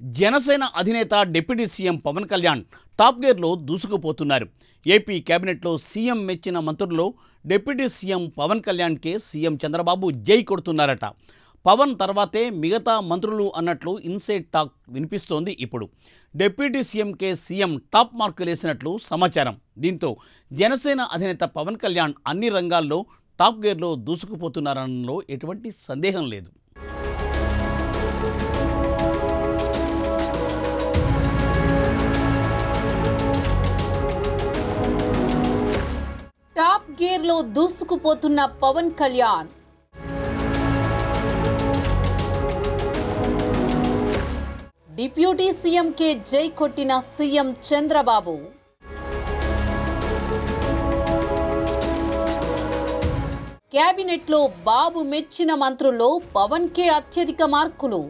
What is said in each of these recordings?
జనసేన అధినేత deputy CM Pawan Kalyan top గేర్లో దూసుకుపోతున్నారు. ఏపీ కేబినెట్లో సీఎం మెచ్చిన మంత్రుల్లో డిప్యూటీ సీఎం పవన్ కళ్యాణ్కే సీఎం చంద్రబాబు జై కొడుతున్నారట. పవన్ తర్వాతే మిగతా మంత్రులు అన్నట్లు ఇన్సైడ్ టాక్ వినిపిస్తోంది. ఇప్పుడు డిప్యూటీ సీఎంకే సీఎం టాప్ మార్కులేసినట్లు సమాచారం. దీంతో జనసేన అధినేత పవన్ కళ్యాణ్ అన్ని రంగాల్లో టాప్ గేర్లో దూసుకుపోతున్నారనలో ఎటువంటి సందేహం లేదు. టాప్ గేర్లో దూసుకుపోతున్న పవన్ కళ్యాణ్ డిప్యూటీ సీఎంకే జై కొట్టిన సీఎం చంద్రబాబు. కేబినెట్లో బాబు మెచ్చిన మంత్రుల్లో పవన్కే అత్యధిక మార్కులు.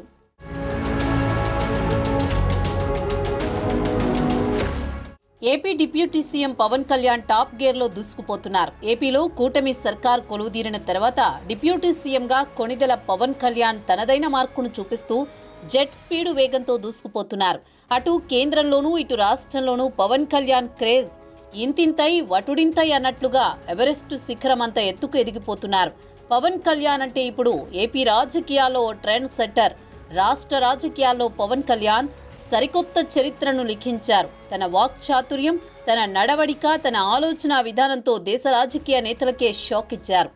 AP deputy CM Pawan Kalyan top గేర్లో దూసుకుపోతున్నారు. ఏపీలో కూటమి సర్కార్ కొలువుదీరిన తర్వాత డిప్యూటీ సీఎంగా కొణిదెల పవన్ కళ్యాణ్ తనదైన మార్కును చూపిస్తూ జెట్ స్పీడ్ వేగంతో దూసుకుపోతున్నారు. అటు కేంద్రంలోనూ ఇటు రాష్ట్రంలోనూ పవన్ కళ్యాణ్ క్రేజ్ ఇంతింతై వటుడింతై అన్నట్లుగా ఎవరెస్ట్ శిఖరమంత ఎత్తుకు ఎదిగిపోతున్నారు. పవన్ కళ్యాణ్ అంటే ఇప్పుడు ఏపీ రాజకీయాల్లో ట్రెండ్ సెట్టర్. రాష్ట్ర రాజకీయాల్లో పవన్ కళ్యాణ్ సరికొత్త చరిత్రను లిఖించారు. తన వాక్చాతుర్యం, తన నడవడిక, తన ఆలోచన విధానంతో దేశ రాజకీయ నేతలకే షాక్ ఇచ్చారు.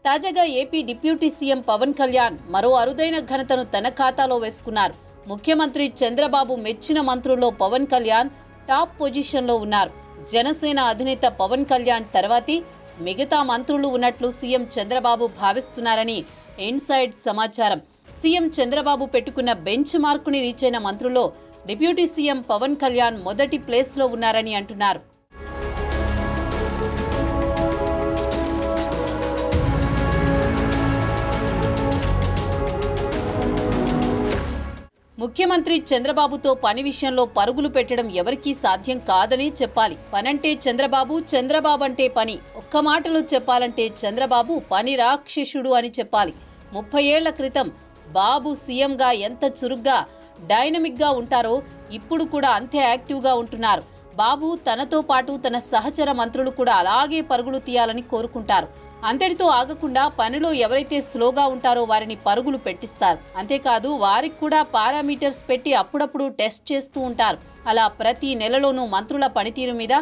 తాజాగా AP deputy CM Pawan Kalyan మరో అరుదైన ఘనతను తన ఖాతాలో వేసుకున్నారు. ముఖ్యమంత్రి చంద్రబాబు మెచ్చిన మంత్రుల్లో పవన్ కళ్యాణ్ టాప్ పొజిషన్లో ఉన్నారు. జనసేన అధినేత పవన్ కళ్యాణ్ తర్వాతి మిగతా మంత్రులు ఉన్నట్లు సీఎం చంద్రబాబు భావిస్తున్నారని ఇన్సైడ్ సమాచారం. సీఎం చంద్రబాబు పెట్టుకున్న బెంచ్ మార్కుని రీచ్ అయిన మంత్రుల్లో డిప్యూటీ సీఎం పవన్ కళ్యాణ్ మొదటి ప్లేస్లో ఉన్నారని అంటున్నారు. ముఖ్యమంత్రి చంద్రబాబుతో పని విషయంలో పరుగులు పెట్టడం ఎవరికీ సాధ్యం కాదని చెప్పాలి. పనంటే చంద్రబాబు, చంద్రబాబు అంటే పని. ఒక్క మాటలో చెప్పాలంటే చంద్రబాబు పని రాక్షసుడు అని చెప్పాలి. 30 ఏళ్ల క్రితం బాబు సీఎంగా ఎంత చురుగ్గా, డైనమిక్గా ఉంటారో ఇప్పుడు కూడా అంతే యాక్టివ్గా ఉంటున్నారు. బాబు తనతో పాటు తన సహచర మంత్రులు కూడా అలాగే పరుగులు తీయాలని కోరుకుంటారు. అంతటితో ఆగకుండా పనిలో ఎవరైతే స్లోగా ఉంటారో వారిని పరుగులు పెట్టిస్తారు. అంతేకాదు వారికి కూడా పారామీటర్స్ పెట్టి అప్పుడప్పుడు టెస్ట్ చేస్తూ ఉంటారు. అలా ప్రతి నెలలోనూ మంత్రుల పనితీరు మీద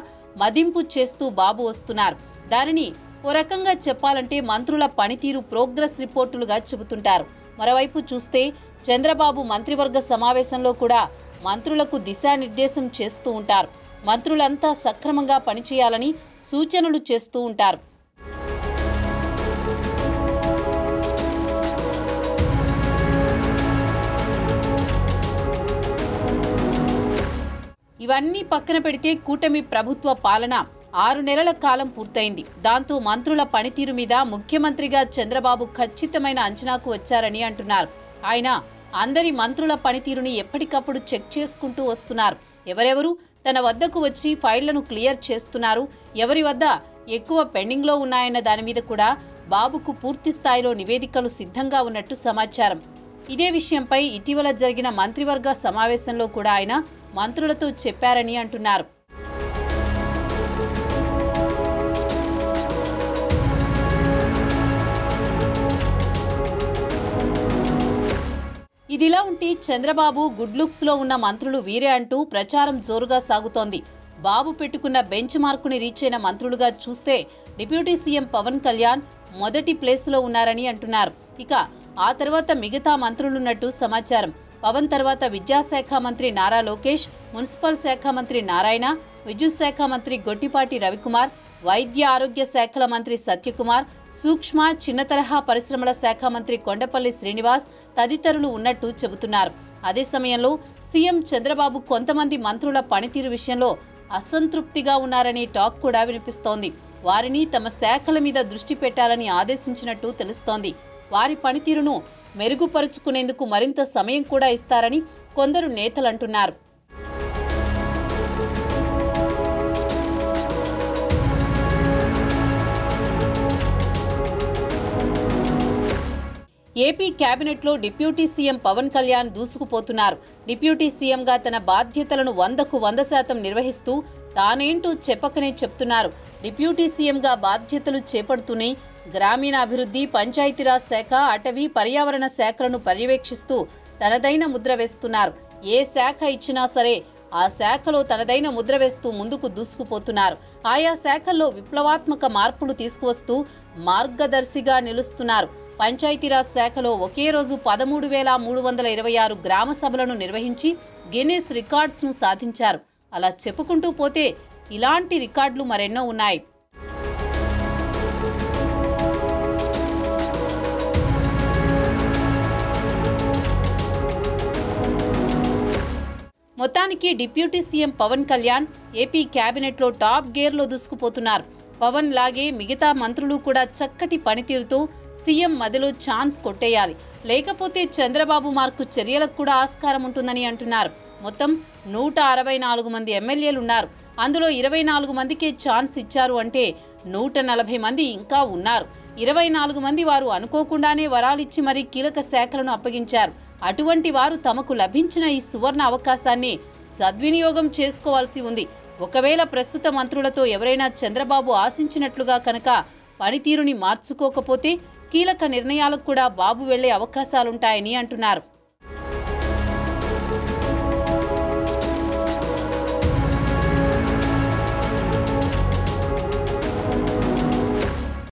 మదింపు చేస్తూ బాబు వస్తున్నారు. దానిని ఓ రకంగా చెప్పాలంటే మంత్రుల పనితీరు ప్రోగ్రెస్ రిపోర్టులుగా చెబుతుంటారు. మరోవైపు చూస్తే చంద్రబాబు మంత్రివర్గ సమావేశంలో కూడా మంత్రులకు దిశానిర్దేశం చేస్తూ ఉంటారు. మంత్రులంతా సక్రమంగా పనిచేయాలని సూచనలు చేస్తూ ఉంటారు. ఇవన్నీ పక్కన పెడితే కూటమి ప్రభుత్వ పాలన 6 నెలల కాలం పూర్తయింది. దాంతో మంత్రుల పనితీరు మీద ముఖ్యమంత్రిగా చంద్రబాబు ఖచ్చితమైన అంచనాకు వచ్చారని అంటున్నారు. ఆయన అందరి మంత్రుల పనితీరుని ఎప్పటికప్పుడు చెక్ చేసుకుంటూ వస్తున్నారు. ఎవరెవరు తన వద్దకు వచ్చి ఫైళ్లను క్లియర్ చేస్తున్నారు, ఎవరి వద్ద ఎక్కువ పెండింగ్లో ఉన్నాయన్న దాని మీద కూడా బాబుకు పూర్తి స్థాయిలో నివేదికలు సిద్ధంగా ఉన్నట్టు సమాచారం. ఇదే విషయంపై ఇటీవల జరిగిన మంత్రివర్గ సమావేశంలో కూడా ఆయన మంత్రులతో చెప్పారని అంటున్నారు. ఇదిలా ఉంటే చంద్రబాబు గుడ్ లుక్స్ లో ఉన్న మంత్రులు వీరే అంటూ ప్రచారం జోరుగా సాగుతోంది. బాబు పెట్టుకున్న బెంచ్ మార్కుని రీచ్ అయిన మంత్రులుగా చూస్తే డిప్యూటీ సీఎం పవన్ కళ్యాణ్ మొదటి ప్లేస్లో ఉన్నారని అంటున్నారు. ఇక ఆ తర్వాత మిగతా మంత్రులున్నట్టు సమాచారం. పవన్ తర్వాత విద్యాశాఖ మంత్రి నారా లోకేష్, మున్సిపల్ శాఖ మంత్రి నారాయణ, విద్యుత్ శాఖ మంత్రి గొట్టిపాటి రవికుమార్, వైద్య ఆరోగ్య శాఖల మంత్రి సత్యకుమార్, సూక్ష్మ చిన్న తరహా పరిశ్రమల శాఖ మంత్రి కొండపల్లి శ్రీనివాస్ తదితరులు ఉన్నట్టు చెబుతున్నారు. అదే సమయంలో సీఎం చంద్రబాబు కొంతమంది మంత్రుల పనితీరు విషయంలో అసంతృప్తిగా ఉన్నారనే టాక్ కూడా వినిపిస్తోంది. వారిని తమ శాఖల మీద దృష్టి పెట్టాలని ఆదేశించినట్టు తెలుస్తోంది. వారి పనితీరును మెరుగుపరుచుకునేందుకు మరింత సమయం కూడా ఇస్తారని కొందరు నేతలంటున్నారు. ఏపీ కేబినెట్లో డిప్యూటీ సీఎం పవన్ కళ్యాణ్ దూసుకుపోతున్నారు. డిప్యూటీ సీఎంగా తన బాధ్యతలను 100% నిర్వహిస్తూ తానేంటూ చెప్పకనే చెప్తున్నారు. డిప్యూటీ సీఎంగా బాధ్యతలు చేపడుతూనే గ్రామీణాభివృద్ధి, పంచాయతీరాజ్ శాఖ, అటవీ, పర్యావరణ శాఖలను పర్యవేక్షిస్తూ తనదైన ముద్ర వేస్తున్నారు. ఏ శాఖ ఇచ్చినా సరే ఆ శాఖలో తనదైన ముద్ర వేస్తూ ముందుకు దూసుకుపోతున్నారు. ఆయా శాఖల్లో విప్లవాత్మక మార్పులు తీసుకువస్తూ మార్గదర్శిగా నిలుస్తున్నారు. పంచాయతీరాజ్ శాఖలో ఒకే రోజు 13,326 గ్రామ సభలను నిర్వహించి గిన్నిస్ రికార్డ్స్ను సాధించారు. అలా చెప్పుకుంటూ పోతే ఇలాంటి రికార్డులు మరెన్నో ఉన్నాయి. మొత్తానికి deputy CM Pawan Kalyan AP కేబినెట్లో టాప్ గేర్లో దూసుకుపోతున్నారు. పవన్ లాగే మిగతా మంత్రులు కూడా చక్కటి పనితీరుతో సీఎం మధ్యలో ఛాన్స్ కొట్టేయాలి. లేకపోతే చంద్రబాబు మార్కు చర్యలకు కూడా ఆస్కారం ఉంటుందని అంటున్నారు. మొత్తం 164 మంది ఎమ్మెల్యేలున్నారు. అందులో 24 మందికే ఛాన్స్ ఇచ్చారు అంటే 140 మంది ఇంకా ఉన్నారు. 24 మంది వారు అనుకోకుండానే వరాలిచ్చి మరీ కీలక శాఖలను అప్పగించారు. అటువంటి వారు తమకు లభించిన ఈ సువర్ణ అవకాశాన్ని సద్వినియోగం చేసుకోవాల్సి ఉంది. ఒకవేళ ప్రస్తుత మంత్రులతో ఎవరైనా చంద్రబాబు ఆశించినట్లుగా కనుక పనితీరుని మార్చుకోకపోతే కీలక నిర్ణయాలకు కూడా బాబు వెళ్లే అవకాశాలుంటాయని అంటున్నారు.